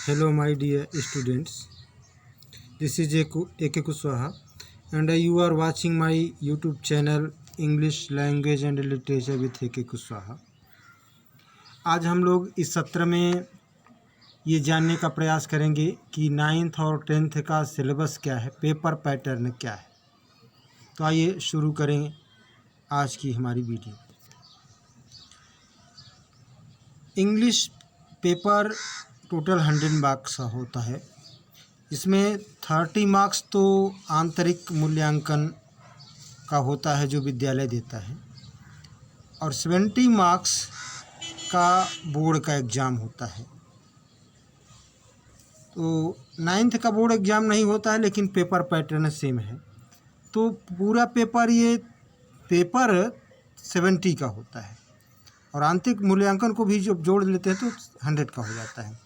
Hello, my dear students. This is A.K. Kushwaha, and you are watching my YouTube channel English Language and Literature with A.K. Kushwaha. आज हम लोग इस सत्र में ये जानने का प्रयास करेंगे कि 9th और 10th का सिलेबस क्या है, पेपर पैटर्न क्या है। तो आइए शुरू करें आज की हमारी video. English paper total 100 marks का होता है। इसमें 30 मार्क्स तो आंतरिक मूल्यांकन का होता है जो विद्यालय देता है, और 70 मार्क्स का बोर्ड का एग्ज़ाम होता है। तो 9th का बोर्ड एग्ज़ाम नहीं होता है, लेकिन पेपर पैटर्न सेम है। तो पूरा पेपर ये पेपर 70 का होता है, और आंतरिक मूल्यांकन को भी जब जोड़ लेते हैं तो 100 का हो जाता है।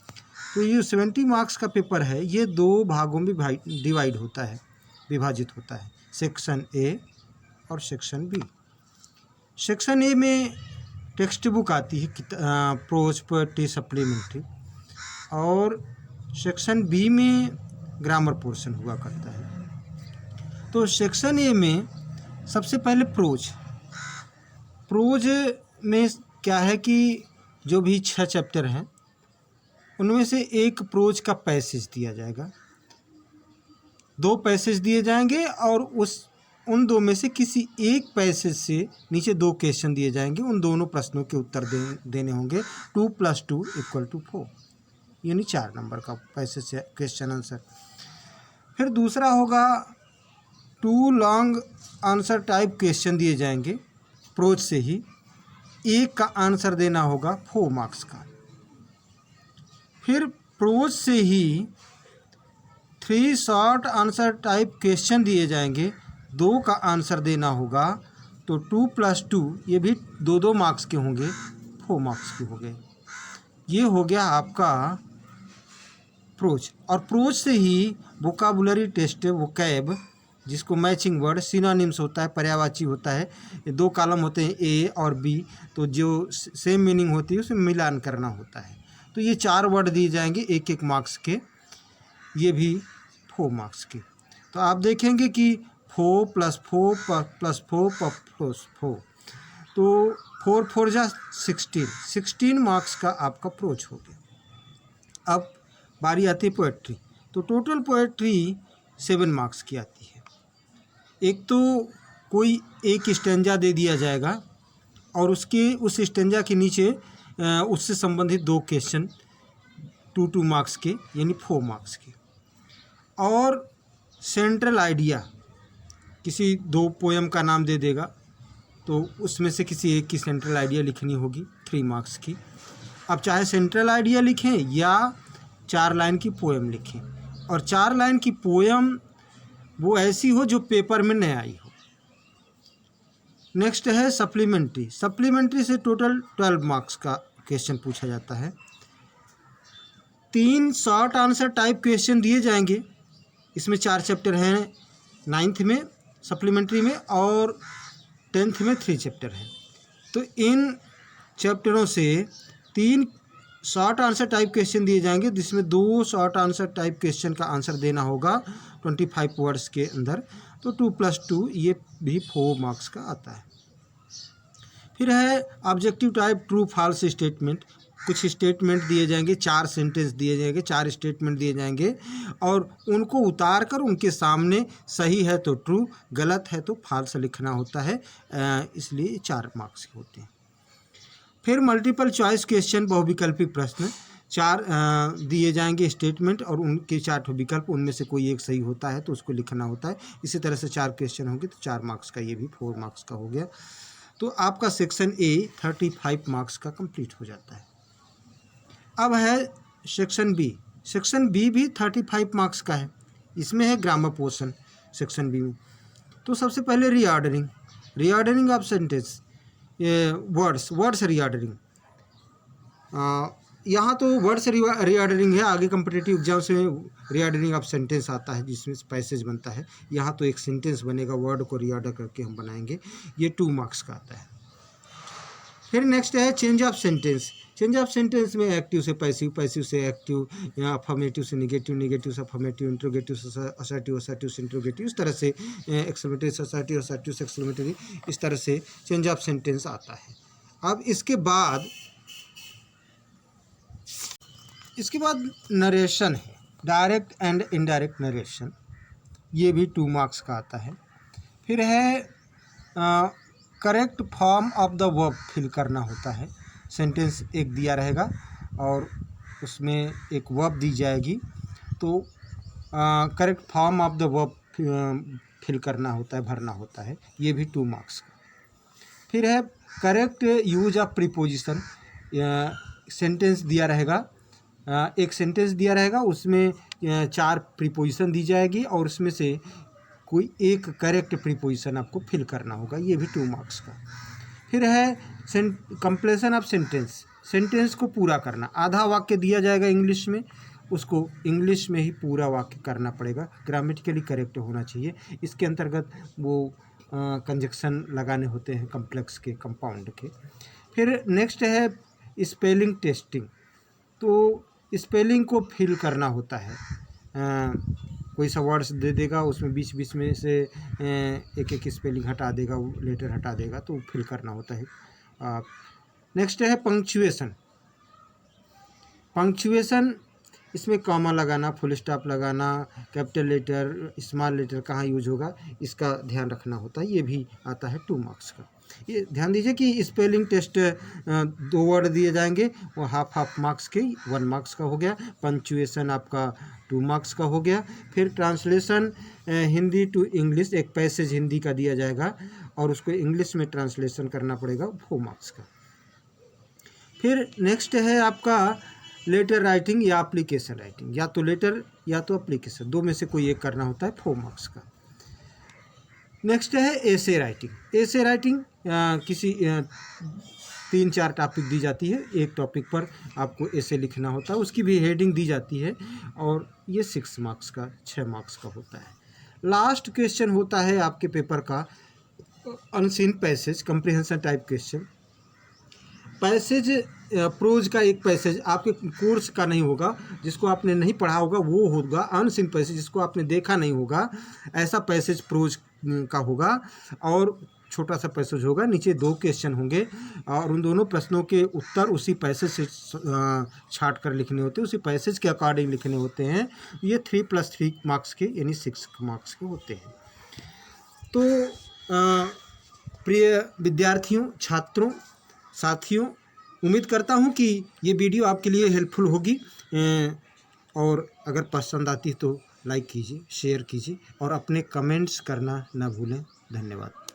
तो ये 70 मार्क्स का पेपर है, ये 2 भागों में डिवाइड होता है, विभाजित होता है, सेक्शन ए और सेक्शन बी। सेक्शन ए में टेक्स्ट बुक आती है, प्रोज, पोएट्री, सप्लीमेंट्री, और सेक्शन बी में ग्रामर पोर्शन हुआ करता है। तो सेक्शन ए में सबसे पहले प्रोज में क्या है कि जो भी 6 चैप्टर हैं उनमें से एक प्रोज का पैसेज दिया जाएगा, 2 पैसेज दिए जाएंगे, और उन 2 में से किसी एक पैसेज से नीचे 2 क्वेश्चन दिए जाएंगे। उन दोनों प्रश्नों के उत्तर देने होंगे। 2 + 2 = 4, यानी 4 नंबर का पैसेज से क्वेश्चन आंसर। फिर दूसरा होगा 2 लॉन्ग आंसर टाइप क्वेश्चन दिए जाएंगे प्रोज से ही, एक का आंसर देना होगा 4 मार्क्स का। फिर प्रोज से ही 3 शॉर्ट आंसर टाइप क्वेश्चन दिए जाएंगे, 2 का आंसर देना होगा। तो 2 + 2 ये भी 2 मार्क्स के होंगे, 4 मार्क्स के हो गए। ये हो गया आपका प्रोज। और प्रोज से ही वोकाबुलरी टेस्ट, वोकैब, जिसको मैचिंग वर्ड, सिनोनिम्स होता है, पर्यायवाची होता है। ये 2 कॉलम होते हैं, ए और बी, तो जो सेम मीनिंग होती है उसमें मिलान करना होता है। तो ये 4 वर्ड दिए जाएंगे, 1-1 मार्क्स के, ये भी 4 मार्क्स के। तो आप देखेंगे कि 4 + 4 + 4 + 4, तो 4 × 4 = 16 मार्क्स का आपका प्रोज हो गया। अब बारी आती है पोएट्री। तो टोटल पोएट्री 7 मार्क्स की आती है। एक तो कोई एक स्टेंजा दे दिया जाएगा, और उस स्टेंजा के नीचे उससे संबंधित 2 क्वेश्चन 2 मार्क्स के, यानी 4 मार्क्स के। और सेंट्रल आइडिया, किसी 2 पोएम का नाम दे देगा, तो उसमें से किसी एक की सेंट्रल आइडिया लिखनी होगी, 3 मार्क्स की। अब चाहे सेंट्रल आइडिया लिखें या 4 लाइन की पोएम लिखें, और 4 लाइन की पोएम वो ऐसी हो जो पेपर में न आई हो। नेक्स्ट है सप्लीमेंट्री। सप्लीमेंट्री से टोटल 12 मार्क्स का क्वेश्चन पूछा जाता है। 3 शॉर्ट आंसर टाइप क्वेश्चन दिए जाएंगे। इसमें 4 चैप्टर हैं 9th में सप्लीमेंट्री में, और 10th में 3 चैप्टर हैं। तो इन चैप्टरों से 3 शॉर्ट आंसर टाइप क्वेश्चन दिए जाएंगे, जिसमें 2 शॉर्ट आंसर टाइप क्वेश्चन का आंसर देना होगा 25 वर्ड्स के अंदर। तो 2 + 2 ये भी 4 मार्क्स का आता है। फिर है objective type true false statement. कुछ स्टेटमेंट दिए जाएंगे, 4 सेंटेंस दिए जाएंगे, 4 स्टेटमेंट दिए जाएंगे, और उनको उतार कर उनके सामने सही है तो ट्रू, गलत है तो फॉल्स लिखना होता है, इसलिए 4 मार्क्स के होते हैं। फिर मल्टीपल चॉइस क्वेश्चन, बहुविकल्पी प्रश्न, 4 दिए जाएंगे स्टेटमेंट, और उनके 4 विकल्प, उनमें से कोई एक सही होता है तो उसको लिखना होता है। इसी तरह से 4 क्वेश्चन होंगे, तो 4 मार्क्स का, ये भी 4 मार्क्स का हो गया। तो आपका सेक्शन ए 35 मार्क्स का कंप्लीट हो जाता है। अब है सेक्शन बी। सेक्शन बी भी 35 मार्क्स का है। इसमें है ग्रामर पोर्शन सेक्शन बी में। तो सबसे पहले reordering of sentence, words reordering. यहाँ तो वर्ड्स रीऑर्डरिंग है, आगे कम्पिटिटिव एग्जाम्स में रीऑर्डरिंग ऑफ सेंटेंस आता है, जिसमें पैसेज बनता है। यहाँ तो एक सेंटेंस बनेगा, वर्ड को रीऑर्डर करके हम बनाएंगे, ये 2 मार्क्स का आता है। फिर नेक्स्ट है change of sentence. Change of sentence में एक्टिव से पैसिव, पैसिव से एक्टिव, या अफर्मेटिव से निगेटिव, निगेटिव से अफर्मेटिव, इंट्रोगेटिव से असर्टिव, असर्टिव से इंट्रोगेटिव, इस तरह से एक्सक्लेमेटरी से असर्टिव, असर्टिव से एक्सक्लेमेटरी, इस तरह से चेंज ऑफ सेंटेंस आता है। अब इसके बाद नरेशन है, डायरेक्ट एंड इनडायरेक्ट नरेशन, ये भी 2 मार्क्स का आता है। फिर है correct form of the verb fill करना होता है। सेंटेंस एक दिया रहेगा और उसमें एक वर्ब दी जाएगी, तो correct form of the verb fill करना होता है, भरना होता है, ये भी 2 मार्क्स का। फिर है correct use of preposition. Sentence दिया रहेगा, एक सेंटेंस दिया रहेगा, उसमें 4 प्रीपोजिशन दी जाएगी और उसमें से कोई एक करेक्ट प्रीपोजिशन आपको फिल करना होगा, ये भी 2 मार्क्स का। फिर है कंप्लीशन ऑफ सेंटेंस, सेंटेंस को पूरा करना। आधा वाक्य दिया जाएगा इंग्लिश में, उसको इंग्लिश में ही पूरा वाक्य करना पड़ेगा, ग्रामेटिकली करेक्ट होना चाहिए। इसके अंतर्गत वो कंजक्शन लगाने होते हैं कम्प्लेक्स के, कंपाउंड के। फिर नेक्स्ट है स्पेलिंग टेस्टिंग, तो स्पेलिंग को फिल करना होता है। कोई सा वर्ड्स दे देगा, उसमें बीच बीच में से एक एक स्पेलिंग हटा देगा, लेटर हटा देगा, तो फिल करना होता है। नेक्स्ट है पंक्चुएशन। पंक्चुएशन, इसमें कॉमा लगाना, फुल स्टॉप लगाना, कैपिटल लेटर, स्मॉल लेटर कहाँ यूज होगा, इसका ध्यान रखना होता है, ये भी आता है 2 मार्क्स का। ये ध्यान दीजिए कि स्पेलिंग टेस्ट 2 वर्ड दिए जाएंगे, वो हाफ मार्क्स के 1 मार्क्स का हो गया। पंक्चुएशन आपका 2 मार्क्स का हो गया। फिर ट्रांसलेशन हिंदी टू इंग्लिश, एक पैसेज हिंदी का दिया जाएगा और उसको इंग्लिश में ट्रांसलेशन करना पड़ेगा, 4 मार्क्स का। फिर नेक्स्ट है आपका लेटर राइटिंग या एप्लीकेशन राइटिंग, या तो लेटर या तो एप्लीकेशन, 2 में से कोई एक करना होता है, 4 मार्क्स का। नेक्स्ट है एसे राइटिंग। एसे राइटिंग किसी 3-4 टॉपिक दी जाती है, एक टॉपिक पर आपको एसे लिखना होता है, उसकी भी हेडिंग दी जाती है और ये 6 मार्क्स का, 6 मार्क्स का होता है। लास्ट क्वेश्चन होता है आपके पेपर का unseen passage, comprehension type question. Passage prose का एक पैसेज आपके कोर्स का नहीं होगा, जिसको आपने नहीं पढ़ा होगा वो होगा अनसीन पैसेज, जिसको आपने देखा नहीं होगा, ऐसा पैसेज प्रोज का होगा और छोटा सा पैसेज होगा। नीचे 2 क्वेश्चन होंगे और उन दोनों प्रश्नों के उत्तर उसी पैसेज से छाट कर लिखने होते हैं, उसी पैसेज के अकॉर्डिंग लिखने होते हैं। ये 3 + 3 मार्क्स के, यानी 6 मार्क्स के होते हैं। तो प्रिय विद्यार्थियों, छात्रों, साथियों, उम्मीद करता हूँ कि ये वीडियो आपके लिए हेल्पफुल होगी और अगर पसंद आती तो लाइक कीजिए, शेयर कीजिए और अपने कमेंट्स करना ना भूलें। धन्यवाद।